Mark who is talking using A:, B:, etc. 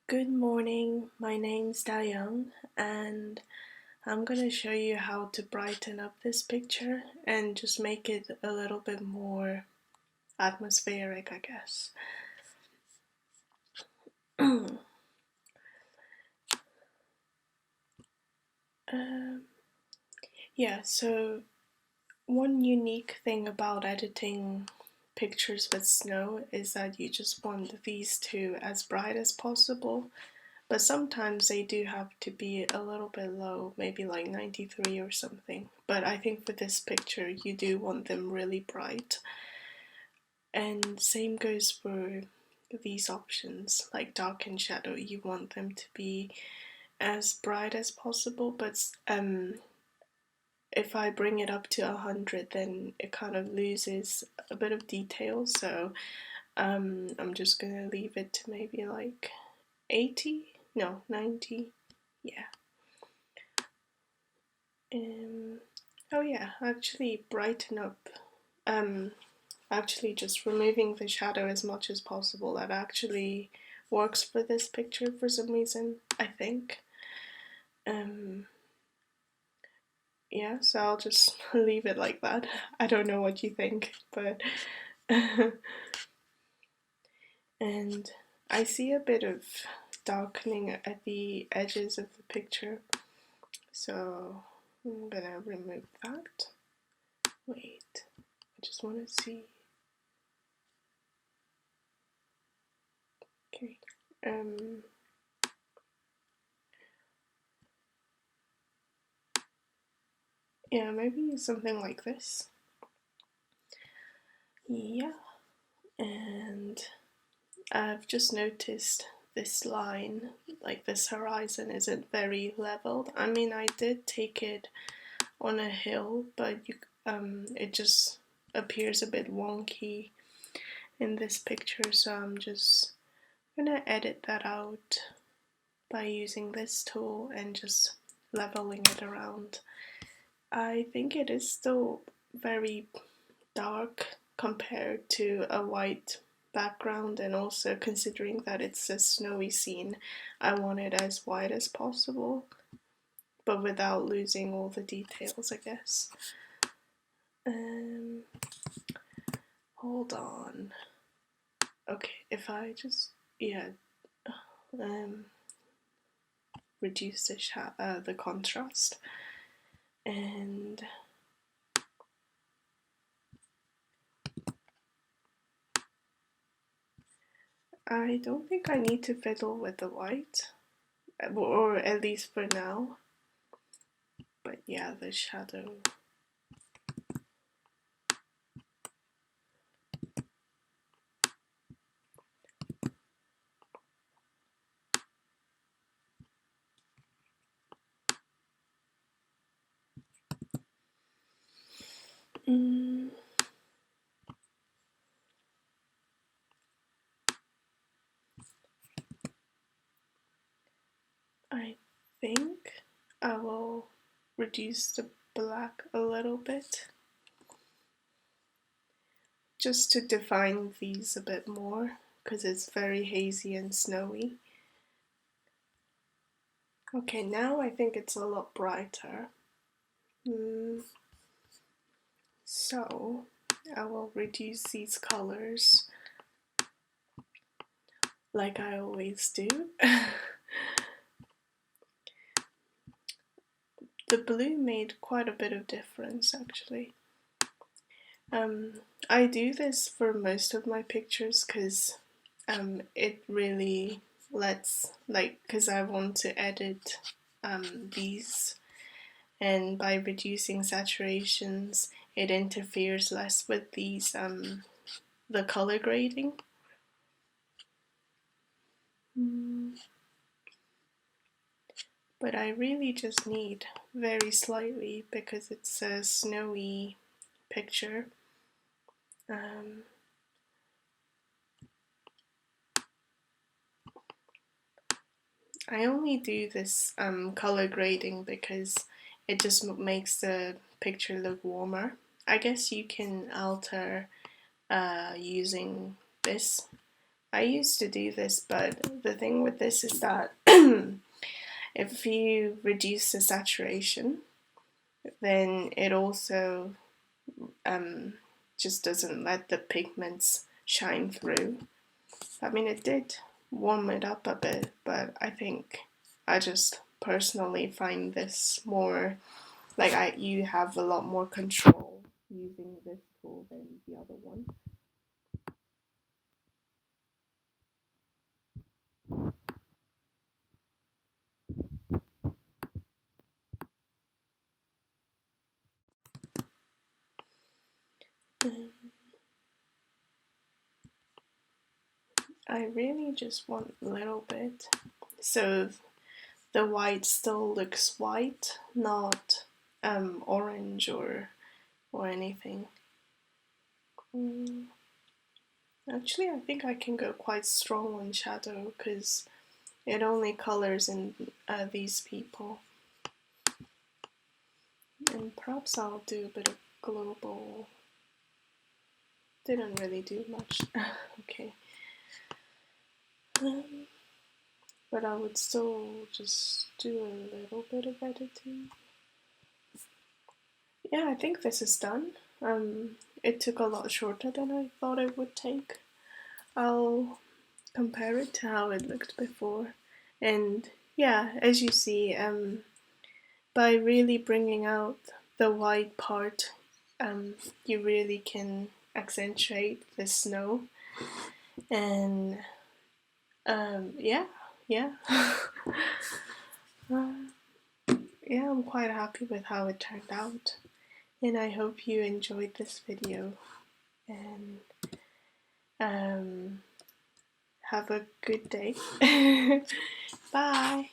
A: Good morning, my name's Dayang and I'm gonna show you how to brighten up this picture and just make it a little bit more atmospheric, I guess. um, yeah, so one unique thing about editing pictures with snow is that you just want these two as bright as possible. But sometimes they do have to be a little bit low, maybe like 93 or something. But I think for this picture, you do want them really bright. And same goes for these options, like dark and shadow. You want them to be as bright as possible, but if I bring it up to 100, then it kind of loses a bit of detail. So I'm just gonna leave it to maybe like 80, no, 90, yeah. Oh yeah, actually brighten up. Actually just removing the shadow as much as possible. That actually works for this picture for some reason, I think. Yeah, so I'll just leave it like that. I don't know what you think, but and I see a bit of darkening at the edges of the picture, so I'm gonna remove that. Wait, I just want to see. Okay. Yeah, maybe something like this. Yeah, and I've just noticed this line, like this horizon, isn't very leveled. I mean, I did take it on a hill, but it just appears a bit wonky in this picture, so I'm just gonna edit that out by using this tool and just leveling it around. I think it is still very dark compared to a white background, and also considering that it's a snowy scene, I want it as white as possible, but without losing all the details, I guess. Hold on. Okay, if I just, yeah, reduce the contrast, and I don't think I need to fiddle with the white, or at least for now. But yeah, the shadow. I think I will reduce the black a little bit, just to define these a bit more, because it's very hazy and snowy. Okay, now I think it's a lot brighter. So I will reduce these colors like I always do. The blue made quite a bit of difference, actually. I do this for most of my pictures because it really lets, like, because I want to edit these, and by reducing saturations it interferes less with these the color grading. But I really just need very slightly because it's a snowy picture. I only do this color grading because it just makes the picture look warmer. I guess you can alter using this, I used to do this, but the thing with this is that if you reduce the saturation, then it also just doesn't let the pigments shine through. I mean, it did warm it up a bit, but I think I just personally find this more, like, you have a lot more control using this tool than the other one. I really just want a little bit, so the white still looks white, not orange or anything. Actually, I think I can go quite strong on shadow because it only colors in these people. And perhaps I'll do a bit of global. Didn't really do much. Okay. But I would still just do a little bit of editing. Yeah, I think this is done. It took a lot shorter than I thought it would take. I'll compare it to how it looked before. And yeah, as you see, by really bringing out the white part, you really can accentuate the snow. And yeah, yeah. Yeah, I'm quite happy with how it turned out. And I hope you enjoyed this video. And have a good day. Bye.